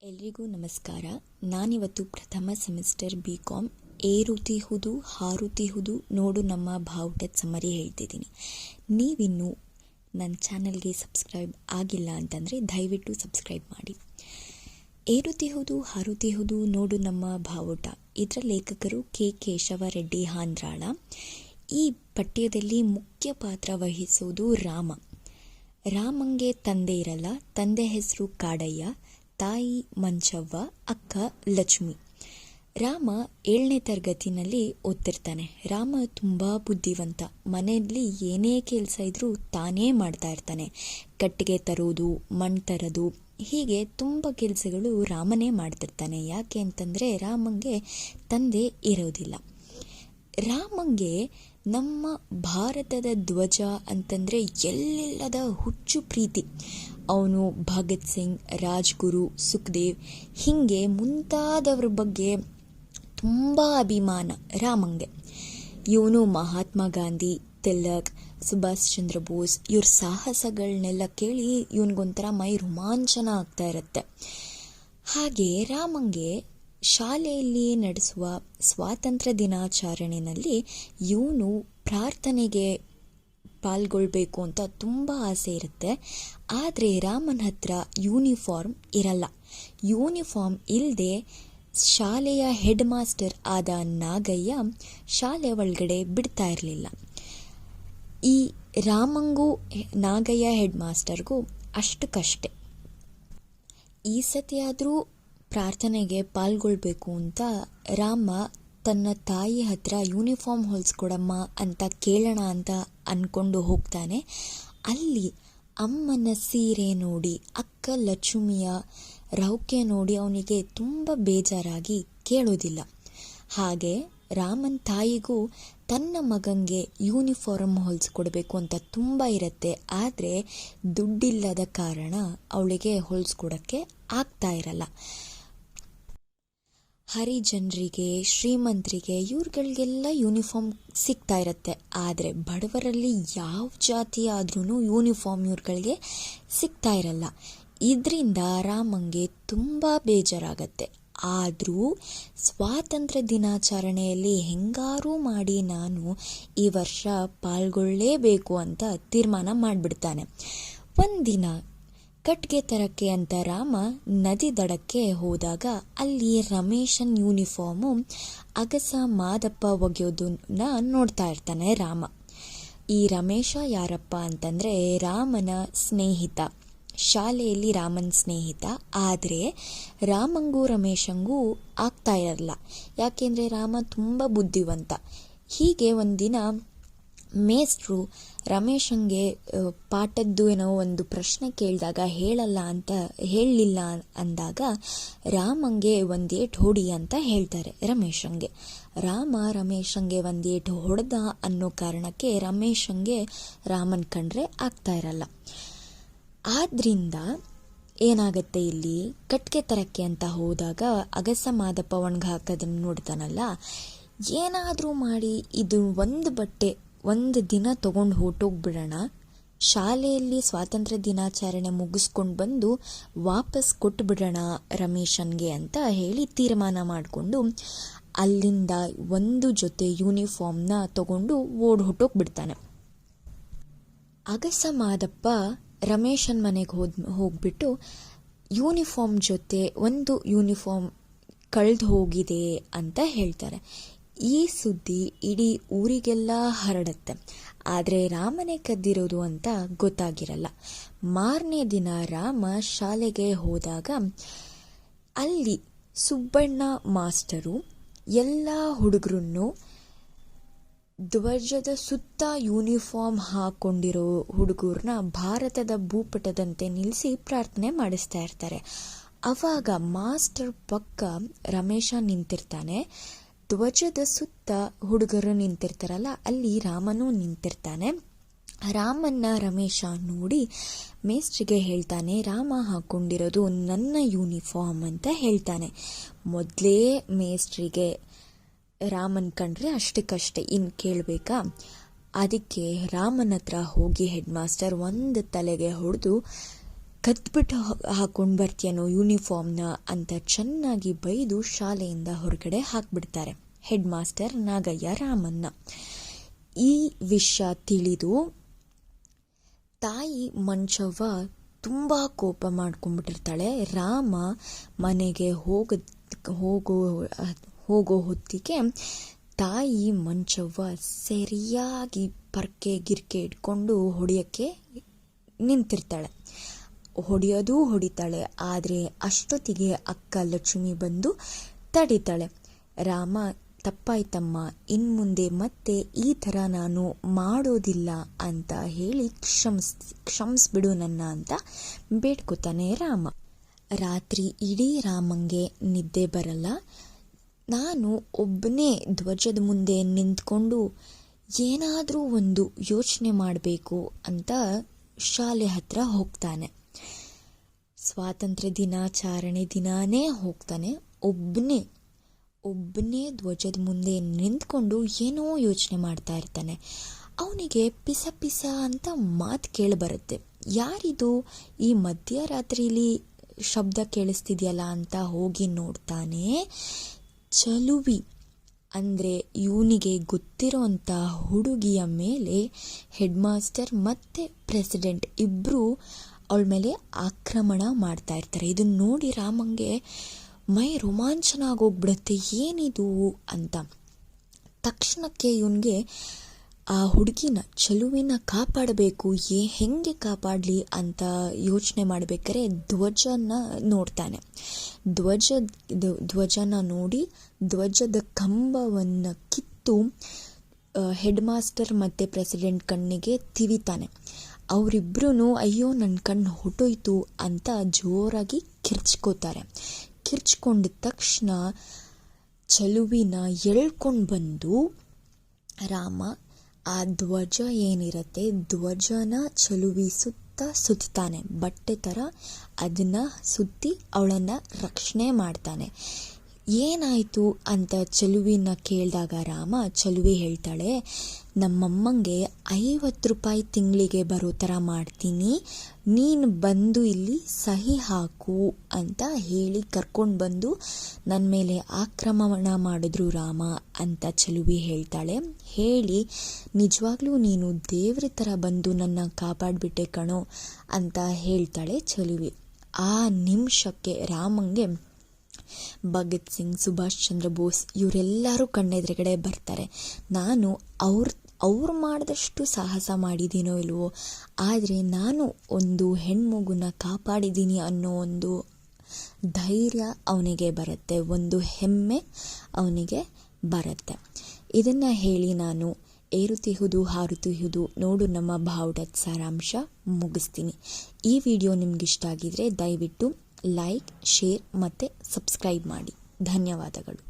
ಎಲ್ರಿಗೂ ನಮಸ್ಕಾರ. ನಾನಿವತ್ತು ಪ್ರಥಮ ಸೆಮಿಸ್ಟರ್ BCom ಏರುತಿಹುದು ಹಾರುತಿಹುದು ನೋಡು ನಮ್ಮ ಬಾವುಟದ ಸಮರಿ ಹೇಳ್ತಿದ್ದೀನಿ. ನೀವಿನ್ನೂ ನನ್ನ ಚಾನಲ್ಗೆ ಸಬ್ಸ್ಕ್ರೈಬ್ ಆಗಿಲ್ಲ ಅಂತಂದರೆ ದಯವಿಟ್ಟು ಸಬ್ಸ್ಕ್ರೈಬ್ ಮಾಡಿ. ಏರುತಿಹುದು ಹಾರುತಿಹುದು ನೋಡು ನಮ್ಮ ಬಾವುಟ, ಇದರ ಲೇಖಕರು ಕೇಶವ ರೆಡ್ಡಿ ಹಾಂದ್ರಾಳ. ಈ ಪಠ್ಯದಲ್ಲಿ ಮುಖ್ಯ ಪಾತ್ರ ವಹಿಸೋದು ರಾಮ. ರಾಮಂಗೆ ತಂದೆ ಇರಲ್ಲ. ತಂದೆ ಹೆಸರು ಕಾಡಯ್ಯ, ತಾಯಿ ಮಂಚವ್ವ, ಅಕ್ಕ ಲಕ್ಷ್ಮಿ. ರಾಮ 7ನೇ ತರಗತಿನಲ್ಲಿ ಓದ್ತಿರ್ತಾನೆ. ರಾಮ ತುಂಬ ಬುದ್ಧಿವಂತ. ಮನೆಯಲ್ಲಿ ಏನೇ ಕೆಲಸ ಇದ್ರೂ ತಾನೇ ಮಾಡ್ತಾ ಇರ್ತಾನೆ. ಕಟ್ಟಿಗೆ ತರೋದು, ಮಣ್ಣು ತರೋದು, ಹೀಗೆ ತುಂಬ ಕೆಲಸಗಳು ರಾಮನೇ ಮಾಡ್ತಿರ್ತಾನೆ. ಯಾಕೆ ಅಂತಂದರೆ ರಾಮಂಗೆ ತಂದೆ ಇರೋದಿಲ್ಲ. ರಾಮಂಗೆ ನಮ್ಮ ಭಾರತದ ಧ್ವಜ ಅಂತಂದರೆ ಎಲ್ಲಿಲ್ಲದ ಹುಚ್ಚು ಪ್ರೀತಿ. ಅವನು ಭಗತ್ ಸಿಂಗ್, ರಾಜ್ಗುರು, ಸುಖದೇವ್ ಹೀಗೆ ಮುಂತಾದವ್ರ ಬಗ್ಗೆ ತುಂಬ ಅಭಿಮಾನ ರಾಮಂಗೆ. ಇವನು ಮಹಾತ್ಮ ಗಾಂಧಿ, ತಿಲಕ್, ಸುಭಾಷ್ ಚಂದ್ರ ಬೋಸ್ ಇವ್ರ ಸಾಹಸಗಳನ್ನೆಲ್ಲ ಕೇಳಿ ಇವನಿಗೊಂಥರ ಮೈ ರೋಮಾಂಚನ ಆಗ್ತಾ ಇರುತ್ತೆ. ಹಾಗೆ ರಾಮಂಗೆ ಶಾಲೆಯಲ್ಲಿ ನಡೆಸುವ ಸ್ವಾತಂತ್ರ್ಯ ದಿನಾಚರಣೆಯಲ್ಲಿ ಇವನು ಪ್ರಾರ್ಥನೆಗೆ ಪಾಲ್ಗೊಳ್ಬೇಕು ಅಂತ ತುಂಬ ಆಸೆ ಇರುತ್ತೆ. ಆದರೆ ರಾಮನ ಹತ್ರ ಯೂನಿಫಾರ್ಮ್ ಇರಲ್ಲ. ಯೂನಿಫಾರ್ಮ್ ಇಲ್ಲದೆ ಶಾಲೆಯ ಹೆಡ್ ಮಾಸ್ಟರ್ ಆದ ನಾಗಯ್ಯ ಶಾಲೆ ಒಳಗಡೆ ಬಿಡ್ತಾ ಇರಲಿಲ್ಲ. ಈ ರಾಮಂಗೂ ನಾಗಯ್ಯ ಹೆಡ್ ಮಾಸ್ಟರ್ಗೂ ಅಷ್ಟಕ್ಕಷ್ಟೆ. ಈ ಸತಿಯಾದರೂ ಪ್ರಾರ್ಥನೆಗೆ ಪಾಲ್ಗೊಳ್ಬೇಕು ಅಂತ ರಾಮ ತನ್ನ ತಾಯಿ ಹತ್ರ ಯೂನಿಫಾರ್ಮ್ ಹೊಲಿಸ್ಕೊಡಮ್ಮ ಅಂತ ಕೇಳೋಣ ಅಂತ ಅಂದ್ಕೊಂಡು ಹೋಗ್ತಾನೆ. ಅಲ್ಲಿ ಅಮ್ಮನ ಸೀರೆ ನೋಡಿ, ಅಕ್ಕ ಲಕ್ಷ್ಮಿಯ ರೌಕೆ ನೋಡಿ ಅವನಿಗೆ ತುಂಬ ಬೇಜಾರಾಗಿ ಕೇಳೋದಿಲ್ಲ. ಹಾಗೆ ರಾಮನ ತಾಯಿಗೂ ತನ್ನ ಮಗನಿಗೆ ಯೂನಿಫಾರ್ಮ್ ಹೊಲಿಸ್ಕೊಡ್ಬೇಕು ಅಂತ ತುಂಬ ಇರುತ್ತೆ. ಆದರೆ ದುಡ್ಡಿಲ್ಲದ ಕಾರಣ ಅವಳಿಗೆ ಹೊಲಿಸ್ಕೊಡೋಕ್ಕೆ ಆಗ್ತಾ ಇರಲ್ಲ. ಹರಿಜನರಿಗೆ, ಶ್ರೀಮಂತರಿಗೆ ಇವ್ರುಗಳಿಗೆಲ್ಲ ಯೂನಿಫಾರ್ಮ್ ಸಿಗ್ತಾ ಇರುತ್ತೆ. ಆದರೆ ಬಡವರಲ್ಲಿ ಯಾವ ಜಾತಿ ಆದ್ರೂ ಯೂನಿಫಾರ್ಮ್ ಇವ್ರುಗಳಿಗೆ ಸಿಗ್ತಾ ಇರಲ್ಲ. ಇದರಿಂದ ರಾಮಂಗೆ ತುಂಬ ಬೇಜಾರಾಗತ್ತೆ. ಆದರೂ ಸ್ವಾತಂತ್ರ್ಯ ದಿನಾಚರಣೆಯಲ್ಲಿ ಹೆಂಗಾರೂ ಮಾಡಿ ನಾನು ಈ ವರ್ಷ ಪಾಲ್ಗೊಳ್ಳಲೇಬೇಕು ಅಂತ ತೀರ್ಮಾನ ಮಾಡಿಬಿಡ್ತಾನೆ. ಒಂದಿನ ಕಟ್ಗೆ ತರಕ್ಕೆ ಅಂತ ರಾಮ ನದಿ ದಡಕ್ಕೆ ಹೋದಾಗ ಅಲ್ಲಿ ರಮೇಶನ್ ಯೂನಿಫಾರ್ಮು ಅಗಸ ಮಾದಪ್ಪ ಒಗೆಯೋದನ್ನ ನೋಡ್ತಾ ಇರ್ತಾನೆ ರಾಮ. ಈ ರಮೇಶ ಯಾರಪ್ಪ ಅಂತಂದರೆ ರಾಮನ ಸ್ನೇಹಿತ, ಶಾಲೆಯಲ್ಲಿ ರಾಮನ ಸ್ನೇಹಿತ. ಆದರೆ ರಾಮಂಗೂ ರಮೇಶಂಗೂ ಆಗ್ತಾ ಇರಲ್ಲ. ಯಾಕೆಂದರೆ ರಾಮ ತುಂಬ ಬುದ್ಧಿವಂತ. ಹೀಗೆ ಒಂದಿನ ಮೇಷ್ಟ್ರು ರಮೇಶಂಗೆ ಪಾಠದ್ದು ಏನೋ ಒಂದು ಪ್ರಶ್ನೆ ಕೇಳಿದಾಗ ಹೇಳಲಿಲ್ಲ ಅಂದಾಗ ರಾಮಂಗೆ ಒಂದೇಟು ಹೊಡಿ ಅಂತ ಹೇಳ್ತಾರೆ ರಮೇಶಂಗೆ. ರಾಮ ರಮೇಶಂಗೆ ಒಂದೇಟು ಹೊಡೆದ ಅನ್ನೋ ಕಾರಣಕ್ಕೆ ರಮೇಶಂಗೆ ರಾಮನ್ ಕಂಡ್ರೆ ಆಗ್ತಾ ಇರಲ್ಲ. ಆದ್ರಿಂದ ಏನಾಗತ್ತೆ, ಇಲ್ಲಿ ಕಟ್ಗೆ ತರಕ್ಕೆ ಅಂತ ಹೋದಾಗ ಅಗಸ ಮಾದಪ್ಪ ಒಣಗ ಹಾಕೋದನ್ನು ನೋಡ್ತಾನಲ್ಲ, ಏನಾದರೂ ಮಾಡಿ ಇದು ಒಂದು ಬಟ್ಟೆ ಒಂದು ದಿನ ತೊಗೊಂಡು ಹೊರಟೋಗ್ಬಿಡೋಣ, ಶಾಲೆಯಲ್ಲಿ ಸ್ವಾತಂತ್ರ್ಯ ದಿನಾಚರಣೆ ಮುಗಿಸ್ಕೊಂಡು ಬಂದು ವಾಪಸ್ ಕೊಟ್ಟುಬಿಡೋಣ ರಮೇಶನ್ಗೆ ಅಂತ ಹೇಳಿ ತೀರ್ಮಾನ ಮಾಡಿಕೊಂಡು ಅಲ್ಲಿಂದ ಒಂದು ಜೊತೆ ಯೂನಿಫಾರ್ಮ್ನ ತಗೊಂಡು ಹೊರಟೋಗ್ಬಿಡ್ತಾನೆ. ಅಗಸ ಮಾದಪ್ಪ ರಮೇಶನ್ ಮನೆಗೆ ಹೋಗ್ಬಿಟ್ಟು ಯೂನಿಫಾರ್ಮ್ ಜೊತೆ ಒಂದು ಯೂನಿಫಾರ್ಮ್ ಕಳೆದು ಹೋಗಿದೆ ಅಂತ ಹೇಳ್ತಾರೆ. ಈ ಸುದ್ದಿ ಇಡೀ ಊರಿಗೆಲ್ಲ ಹರಡುತ್ತೆ. ಆದರೆ ರಾಮನೇ ಕದ್ದಿರೋದು ಅಂತ ಗೊತ್ತಾಗಿರಲ್ಲ. ಮಾರನೇ ದಿನ ರಾಮ ಶಾಲೆಗೆ ಹೋದಾಗ ಅಲ್ಲಿ ಸುಬ್ಬಣ್ಣ ಮಾಸ್ಟರು ಎಲ್ಲ ಹುಡುಗರನ್ನು ಧ್ವಜದ ಸುತ್ತ ಯೂನಿಫಾರ್ಮ್ ಹಾಕೊಂಡಿರೋ ಹುಡುಗರನ್ನ ಭಾರತದ ಭೂಪಟದಂತೆ ನಿಲ್ಲಿಸಿ ಪ್ರಾರ್ಥನೆ ಮಾಡಿಸ್ತಾ ಇರ್ತಾರೆ. ಅವಾಗ ಮಾಸ್ಟರ್ ಪಕ್ಕ ರಮೇಶ ನಿಂತಿರ್ತಾನೆ. ಧ್ವಜದ ಸುತ್ತ ಹುಡುಗರು ನಿಂತಿರ್ತಾರಲ್ಲ, ಅಲ್ಲಿ ರಾಮನೂ ನಿಂತಿರ್ತಾನೆ. ರಾಮನ್ನ ರಮೇಶ ನೋಡಿ ಮೇಸ್ಟ್ರಿಗೆ ಹೇಳ್ತಾನೆ, ರಾಮ ಹಾಕೊಂಡಿರೋದು ನನ್ನ ಯೂನಿಫಾರ್ಮ್ ಅಂತ ಹೇಳ್ತಾನೆ. ಮೊದಲೇ ಮೇಸ್ಟ್ರಿಗೆ ರಾಮನ್ ಕಂಡ್ರೆ ಅಷ್ಟಕ್ಕಷ್ಟೇ, ಇನ್ನು ಕೇಳಬೇಕಾ? ಅದಕ್ಕೆ ರಾಮನ ಹತ್ರ ಹೋಗಿ ಹೆಡ್ ಮಾಸ್ಟರ್ ಒಂದು ತಲೆಗೆ ಹೊಡೆದು ಕದ್ಬಿಟ್ಟು ಹಾಕೊಂಡು ಬರ್ತೀಯನೋ ಯೂನಿಫಾರ್ಮ್ನ ಅಂತ ಚೆನ್ನಾಗಿ ಬೈದು ಶಾಲೆಯಿಂದ ಹೊರಗಡೆ ಹಾಕ್ಬಿಡ್ತಾರೆ ಹೆಡ್ ಮಾಸ್ಟರ್ ನಾಗಯ್ಯ ರಾಮನ್ನ. ಈ ವಿಷಯ ತಿಳಿದು ತಾಯಿ ಮಂಚವ್ವ ತುಂಬ ಕೋಪ ಮಾಡ್ಕೊಂಡ್ಬಿಟ್ಟಿರ್ತಾಳೆ. ರಾಮ ಮನೆಗೆ ಹೋಗೋ ಹೊತ್ತಿಗೆ ತಾಯಿ ಮಂಚವ್ವ ಸರಿಯಾಗಿ ಪರ್ಕೆ ಗಿರ್ಕೆ ಇಟ್ಕೊಂಡು ಹೊಡೆಯೋಕ್ಕೆ ನಿಂತಿರ್ತಾಳೆ. ಹೊಡಿತಾಳೆ. ಆದರೆ ಅಷ್ಟೊತ್ತಿಗೆ ಅಕ್ಕ ಲಕ್ಷ್ಮಿ ಬಂದು ತಡಿತಾಳೆ. ರಾಮ, ತಪ್ಪಾಯ್ತಮ್ಮ, ಇನ್ಮುಂದೆ ಮತ್ತೆ ಈ ಥರ ನಾನು ಮಾಡೋದಿಲ್ಲ ಅಂತ ಹೇಳಿ ಕ್ಷಮಿಸ್ಬಿಡು ನನ್ನ ಅಂತ ಬೇಡ್ಕೊತಾನೆ ರಾಮ. ರಾತ್ರಿ ಇಡೀ ರಾಮಂಗೆ ನಿದ್ದೆ ಬರಲ್ಲ. ನಾನು ಒಬ್ಬನೇ ಧ್ವಜದ ಮುಂದೆ ನಿಂತ್ಕೊಂಡು ಏನಾದರೂ ಒಂದು ಯೋಚನೆ ಮಾಡಬೇಕು ಅಂತ ಶಾಲೆ ಹತ್ರ ಹೋಗ್ತಾನೆ. ಸ್ವಾತಂತ್ರ್ಯ ದಿನಾಚರಣೆ ದಿನಾನೇ ಹೋಗ್ತಾನೆ. ಒಬ್ಬನೇ ಧ್ವಜದ ಮುಂದೆ ನಿಂತ್ಕೊಂಡು ಏನೋ ಯೋಚನೆ ಮಾಡ್ತಾ ಇರ್ತಾನೆ. ಅವನಿಗೆ ಪಿಸ ಪಿಸ ಅಂತ ಮಾತು ಕೇಳಿಬರುತ್ತೆ. ಯಾರಿದು ಈ ಮಧ್ಯರಾತ್ರಿಲಿ ಶಬ್ದ ಕೇಳಿಸ್ತಿದೆಯಲ್ಲ ಅಂತ ಹೋಗಿ ನೋಡ್ತಾನೆ. ಚಲುವಿ ಅಂದರೆ ಇವನಿಗೆ ಗೊತ್ತಿರೋಂಥ ಹುಡುಗಿಯ ಮೇಲೆ ಹೆಡ್ ಮಾಸ್ಟರ್ ಮತ್ತು ಪ್ರೆಸಿಡೆಂಟ್ ಇಬ್ಬರು ಅವಳ ಮೇಲೆ ಆಕ್ರಮಣ ಮಾಡ್ತಾ ಇರ್ತಾರೆ. ಇದನ್ನು ನೋಡಿ ರಾಮಂಗೆ ಮೈ ರೋಮಾಂಚನ ಆಗೋಗ್ಬಿಡುತ್ತೆ. ಏನಿದು ಅಂತ ತಕ್ಷಣಕ್ಕೆ ಇವನಿಗೆ ಆ ಹುಡುಗಿನ ಚಲುವಿನ ಕಾಪಾಡಬೇಕು. ಹೆಂಗೆ ಕಾಪಾಡಲಿ ಅಂತ ಯೋಚನೆ ಮಾಡಬೇಕಾದ್ರೆ ಧ್ವಜನ ನೋಡ್ತಾನೆ. ಧ್ವಜನ ನೋಡಿ ಧ್ವಜದ ಕಂಬವನ್ನು ಕಿತ್ತು ಹೆಡ್ ಮಾಸ್ಟರ್ ಮತ್ತು ಪ್ರೆಸಿಡೆಂಟ್ ಕಣ್ಣಿಗೆ ತಿವಿತಾನೆ. ಅವರಿಬ್ಬರೂ ಅಯ್ಯೋ ನನ್ನ ಕಣ್ಣು ಹೊಟ್ಟೋಯ್ತು ಅಂತ ಜೋರಾಗಿ ಕಿರ್ಚ್ಕೊಂಡ ತಕ್ಷಣ ಚಲುವಿನ ಎಳ್ಕೊಂಡು ಬಂದು ರಾಮ ಆ ಧ್ವಜ ಏನಿರುತ್ತೆ ಧ್ವಜನ ಚಲುವಿ ಸುತ್ತಾನೆ. ಬಟ್ಟೆ ಥರ ಅದನ್ನು ಸುತ್ತಿ ಅವಳನ್ನು ರಕ್ಷಣೆ ಮಾಡ್ತಾನೆ. ಏನಾಯಿತು ಅಂತ ಚಲುವಿನ ಕೇಳಿದಾಗ ಚಲುವಿ ಹೇಳ್ತಾಳೆ, ನಮ್ಮಮ್ಮಂಗೆ 50 ರೂಪಾಯಿ ತಿಂಗಳಿಗೆ ಬರೋ ಥರ ಮಾಡ್ತೀನಿ, ನೀನು ಬಂದು ಇಲ್ಲಿ ಸಹಿ ಹಾಕು ಅಂತ ಹೇಳಿ ಕರ್ಕೊಂಡು ಬಂದು ನನ್ನ ಮೇಲೆ ಆಕ್ರಮಣ ಮಾಡಿದ್ರು ರಾಮ ಅಂತ ಚಲುವಿ ಹೇಳ್ತಾಳೆ. ಹೇಳಿ ನಿಜವಾಗ್ಲೂ ನೀನು ದೇವ್ರ ಥರ ಬಂದು ನನ್ನ ಕಾಪಾಡಿಬಿಟ್ಟೆ ಕಣೋ ಅಂತ ಹೇಳ್ತಾಳೆ ಚಲುವಿ. ಆ ನಿಮಿಷಕ್ಕೆ ರಾಮಂಗೆ ಭಗತ್ ಸಿಂಗ್, ಸುಭಾಷ್ ಚಂದ್ರ ಬೋಸ್ ಇವರೆಲ್ಲರೂ ಕಣ್ಣೆದುರುಗಡೆ ಬರ್ತಾರೆ. ನಾನು ಅವ್ರು ಮಾಡಿದಷ್ಟು ಸಾಹಸ ಮಾಡಿದ್ದೀನೋ ಇಲ್ವೋ, ಆದರೆ ನಾನು ಒಂದು ಹೆಣ್ಮಗುನ ಕಾಪಾಡಿದ್ದೀನಿ ಅನ್ನೋ ಒಂದು ಧೈರ್ಯ ಅವನಿಗೆ ಬರುತ್ತೆ, ಒಂದು ಹೆಮ್ಮೆ ಅವನಿಗೆ ಬರುತ್ತೆ. ಇದನ್ನು ಹೇಳಿ ನಾನು ಏರುತ್ತಿಹುದು ಹಾರುತ್ತಿಹುದು ನೋಡು ನಮ್ಮ ಬಾವುಟದ ಸಾರಾಂಶ ಮುಗಿಸ್ತೀನಿ. ಈ ವಿಡಿಯೋ ನಿಮಗಿಷ್ಟ ಆಗಿದ್ರೆ ದಯವಿಟ್ಟು ಲೈಕ್, ಶೇರ್ ಮತ್ತು ಸಬ್ಸ್ಕ್ರೈಬ್ ಮಾಡಿ. ಧನ್ಯವಾದಗಳು.